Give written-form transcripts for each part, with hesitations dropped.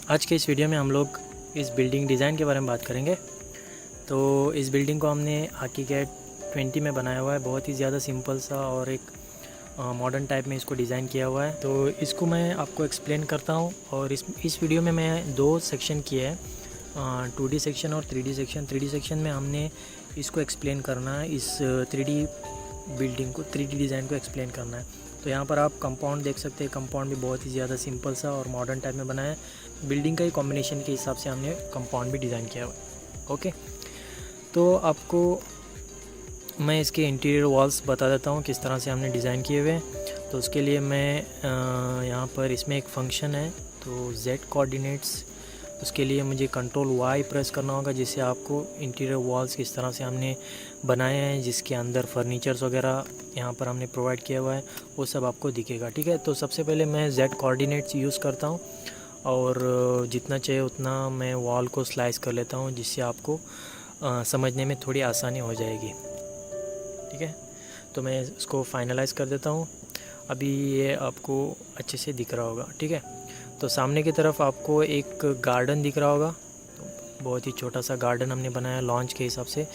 आज के इस वीडियो में हम लोग इस बिल्डिंग डिज़ाइन के बारे में बात करेंगे। तो इस बिल्डिंग को हमने AutoCAD 20 में बनाया हुआ है। बहुत ही ज़्यादा सिंपल सा और एक मॉडर्न टाइप में इसको डिज़ाइन किया हुआ है। तो इसको मैं आपको एक्सप्लेन करता हूँ। और इस वीडियो में मैं दो सेक्शन किए हैं, 2D सेक्शन और 3D सेक्शन। 3D सेक्शन में हमने इसको एक्सप्लेन करना है, इस 3D बिल्डिंग को, 3D डिज़ाइन को एक्सप्लेन करना है। तो यहाँ पर आप कंपाउंड देख सकते हैं। कंपाउंड भी बहुत ही ज़्यादा सिंपल सा और मॉडर्न टाइप में बना है। बिल्डिंग का ही कॉम्बिनेशन के हिसाब से हमने कंपाउंड भी डिज़ाइन किया हुआ है। ओके, तो आपको मैं इसके इंटीरियर वॉल्स बता देता हूँ किस तरह से हमने डिज़ाइन किए हुए हैं। तो उसके लिए मैं यहाँ पर इसमें एक फंक्शन है, तो Z कोऑर्डिनेट्स, उसके लिए मुझे कंट्रोल Y प्रेस करना होगा, जिससे आपको इंटीरियर वॉल्स किस तरह से हमने बनाए हैं, जिसके अंदर फर्नीचर्स वगैरह यहाँ पर हमने प्रोवाइड किया हुआ है, वो सब आपको दिखेगा। ठीक है, तो सबसे पहले मैं Z कोऑर्डिनेट्स यूज़ करता हूँ और जितना चाहिए उतना मैं वॉल को स्लाइस कर लेता हूँ, जिससे आपको समझने में थोड़ी आसानी हो जाएगी। ठीक है, तो मैं इसको फाइनलाइज़ कर देता हूँ। अभी ये आपको अच्छे से दिख रहा होगा। ठीक है, तो सामने की तरफ आपको एक गार्डन दिख रहा होगा। तो बहुत ही छोटा सा गार्डन हमने बनाया लॉन्च के हिसाब से।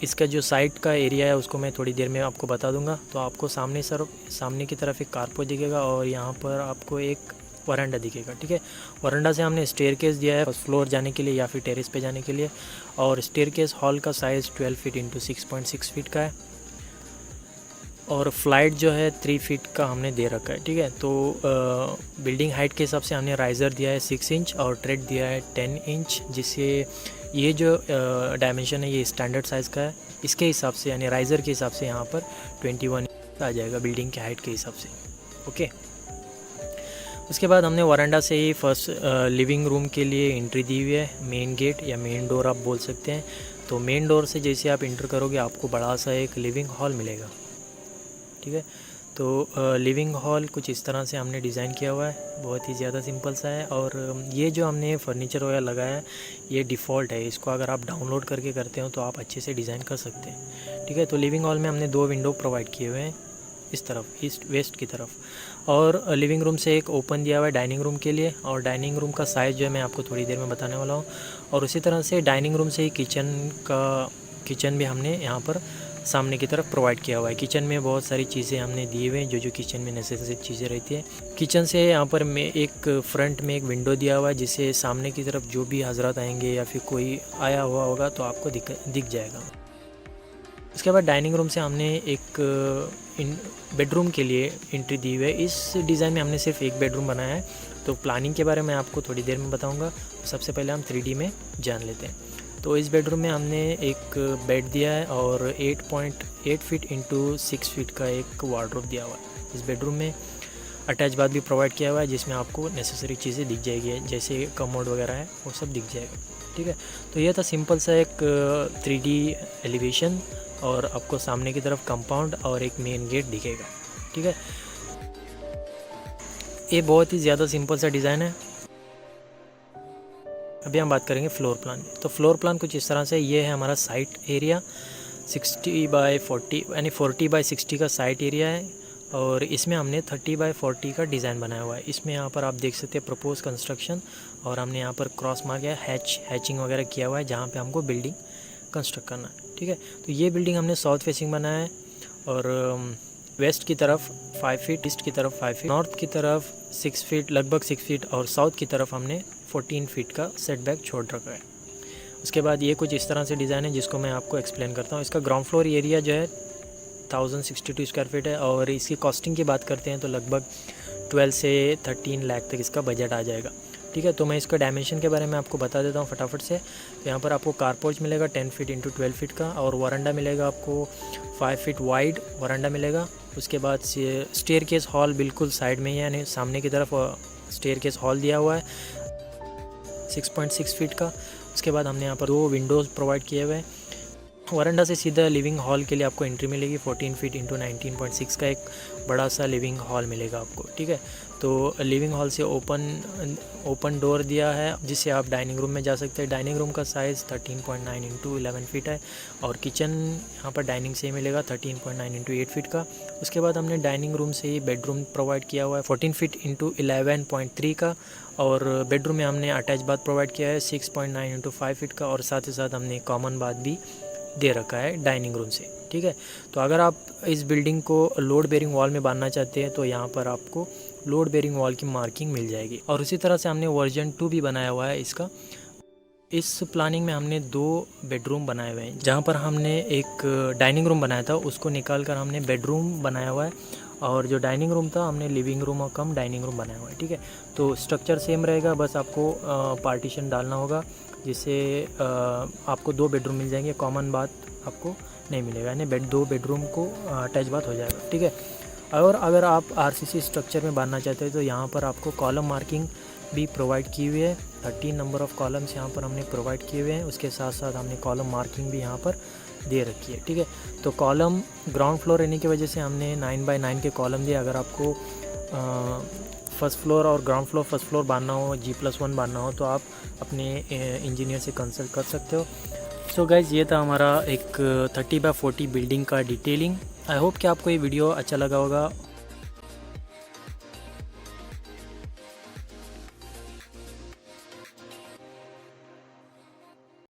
इसका जो साइड का एरिया है उसको मैं थोड़ी देर में आपको बता दूंगा। तो आपको सामने की तरफ एक कारपोर्च दिखेगा और यहाँ पर आपको एक वरांडा दिखेगा। ठीक है, वरांडा से हमने स्टेयरकेस दिया है फर्स्ट फ्लोर जाने के लिए या फिर टेरेस पे जाने के लिए। और स्टेयरकेस हॉल का साइज़ 12 फीट इंटू 6.6 फीट का है और फ्लाइट जो है 3 फीट का हमने दे रखा है। ठीक है, तो बिल्डिंग हाइट के हिसाब से हमने राइज़र दिया है 6 इंच और ट्रेड दिया है 10 इंच, जिससे ये जो डायमेंशन है ये स्टैंडर्ड साइज़ का है। इसके हिसाब से यानी राइज़र के हिसाब से यहाँ पर 21 आ जाएगा बिल्डिंग के हाइट के हिसाब से। ओके, उसके बाद हमने वरांडा से ही फर्स्ट लिविंग रूम के लिए एंट्री दी हुई है, मेन गेट या मेन डोर आप बोल सकते हैं। तो मेन डोर से जैसे आप इंटर करोगे आपको बड़ा सा एक लिविंग हॉल मिलेगा। ठीक है, तो लिविंग हॉल कुछ इस तरह से हमने डिज़ाइन किया हुआ है, बहुत ही ज़्यादा सिंपल सा है। और ये जो हमने फर्नीचर वगैरह लगाया है ये डिफ़ॉल्ट है, इसको अगर आप डाउनलोड करके करते हो तो आप अच्छे से डिज़ाइन कर सकते हैं। ठीक है, तो लिविंग हॉल में हमने 2 विंडो प्रोवाइड किए हुए हैं, इस तरफ ईस्ट वेस्ट की तरफ। और लिविंग रूम से एक ओपन दिया हुआ है डाइनिंग रूम के लिए, और डाइनिंग रूम का साइज़ जो है मैं आपको थोड़ी देर में बताने वाला हूँ। और उसी तरह से डाइनिंग रूम से ही किचन भी हमने यहाँ पर सामने की तरफ प्रोवाइड किया हुआ है। किचन में बहुत सारी चीज़ें हमने दिए हुए हैं जो किचन में नेसेसरी चीज़ें रहती है। किचन से यहाँ पर मैं एक फ्रंट में एक विंडो दिया हुआ है, जिससे सामने की तरफ जो भी हजरत आएंगे या फिर कोई आया हुआ होगा तो आपको दिख जाएगा। उसके बाद डाइनिंग रूम से हमने एक बेडरूम के लिए एंट्री दी हुई है। इस डिज़ाइन में हमने सिर्फ एक बेडरूम बनाया है। तो प्लानिंग के बारे में आपको थोड़ी देर में बताऊंगा। सबसे पहले हम 3D में जान लेते हैं। तो इस बेडरूम में हमने एक बेड दिया है और 8.8 फीट इंटू 6 फीट का एक वार्डरोब दिया हुआ है। इस बेडरूम में अटैच बाथ भी प्रोवाइड किया हुआ है, जिसमें आपको नेसेसरी चीज़ें दिख जाएगी, जैसे कमोड वगैरह है वो सब दिख जाएगा। ठीक है, तो यह था सिंपल सा एक 3D एलिवेशन, और आपको सामने की तरफ कंपाउंड और एक मेन गेट दिखेगा। ठीक है, ये बहुत ही ज़्यादा सिंपल सा डिज़ाइन है। अभी हम बात करेंगे फ्लोर प्लान। तो फ्लोर प्लान कुछ इस तरह से, ये है हमारा साइट एरिया 60 बाय 40 यानी 40 बाय 60 का साइट एरिया है, और इसमें हमने 30 बाय 40 का डिज़ाइन बनाया हुआ है। इसमें यहाँ पर आप देख सकते हैं प्रपोज कंस्ट्रक्शन, और हमने यहाँ पर क्रॉस मार्क या हैचिंग वगैरह किया हुआ है जहाँ पे हमको बिल्डिंग कंस्ट्रक्ट करना है। ठीक है, तो ये बिल्डिंग हमने साउथ फेसिंग बनाया है, और वेस्ट की तरफ 5 फीट, ईस्ट की तरफ 5 फीट, नॉर्थ की तरफ 6 फीट, लगभग 6 फीट, और साउथ की तरफ हमने 14 फीट का सेटबैक छोड़ रखा है। उसके बाद ये कुछ इस तरह से डिज़ाइन है जिसको मैं आपको एक्सप्लेन करता हूँ। इसका ग्राउंड फ्लोर एरिया जो है 1062 स्क्वायर फीट है, और इसकी कॉस्टिंग की बात करते हैं तो लगभग 12 से 13 लाख तक इसका बजट आ जाएगा। ठीक है, तो मैं इसका डायमेंशन के बारे में आपको बता देता हूँ फटाफट से। तो यहाँ पर आपको कारपोर्च मिलेगा 10 फीट इंटू 12 फीट का, और वरांडा मिलेगा आपको 5 फीट वाइड वरांडा मिलेगा। उसके बाद स्टेयरकेस हॉल बिल्कुल साइड में ही, यानी सामने की तरफ स्टेयरकेस हॉल दिया हुआ है 6.6 फीट का। उसके बाद हमने यहाँ पर 2 विंडोज़ प्रोवाइड किए हुए हैं। वरांडा से सीधा लिविंग हॉल के लिए आपको एंट्री मिलेगी 14 फीट इंटू 19.6 का एक बड़ा सा लिविंग हॉल मिलेगा आपको, ठीक है। तो लिविंग हॉल से ओपन डोर दिया है जिससे आप डाइनिंग रूम में जा सकते हैं। डाइनिंग रूम का साइज़ 13.9 इंटू 11 फीट है और किचन यहाँ पर डाइनिंग से ही मिलेगा 13.9 इंटू 8 फीट का। उसके बाद हमने डाइनिंग रूम से ही बेडरूम प्रोवाइड किया हुआ है 14 फीट इंटू 11.3 का, और बेडरूम में हमने अटैच बाथ प्रोवाइड किया है 6.9 इंटू 5 फीट का, और साथ ही साथ हमने कॉमन बाथ भी दे रखा है डाइनिंग रूम से, ठीक है। तो अगर आप इस बिल्डिंग को लोड बेरिंग वॉल में बांधना चाहते हैं तो यहाँ पर आपको लोड बेरिंग वॉल की मार्किंग मिल जाएगी। और उसी तरह से हमने वर्जन 2 भी बनाया हुआ है इसका। इस प्लानिंग में हमने 2 बेडरूम बनाए हुए हैं। जहाँ पर हमने एक डाइनिंग रूम बनाया था उसको निकाल कर हमने बेडरूम बनाया हुआ है, और जो डाइनिंग रूम था हमने लिविंग रूम और कम डाइनिंग रूम बनाया हुआ है, ठीक है। तो स्ट्रक्चर सेम रहेगा, बस आपको पार्टीशन डालना होगा जिससे आपको 2 बेडरूम मिल जाएंगे, कॉमन बाथ आपको नहीं मिलेगा, यानी 2 बेडरूम को अटैच बाथ हो जाएगा, ठीक है। और अगर आप आरसीसी स्ट्रक्चर में बांधना चाहते हैं तो यहाँ पर आपको कॉलम मार्किंग भी प्रोवाइड की हुई है। 13 नंबर ऑफ़ कॉलम्स यहाँ पर हमने प्रोवाइड किए हुए हैं, उसके साथ साथ हमने कॉलम मार्किंग भी यहाँ पर दे रखी है, ठीक है। तो कॉलम ग्राउंड फ्लोर रहने की वजह से हमने 9x9 के कॉलम दिए। अगर आपको फर्स्ट फ्लोर और ग्राउंड फ्लोर, फर्स्ट फ्लोर बांधना हो, G+1 बांधना हो तो आप अपने इंजीनियर से कंसल्ट कर सकते हो। सो गाइज़, ये था हमारा एक 30x40 बिल्डिंग का डिटेलिंग। आई होप कि आपको ये वीडियो अच्छा लगा होगा।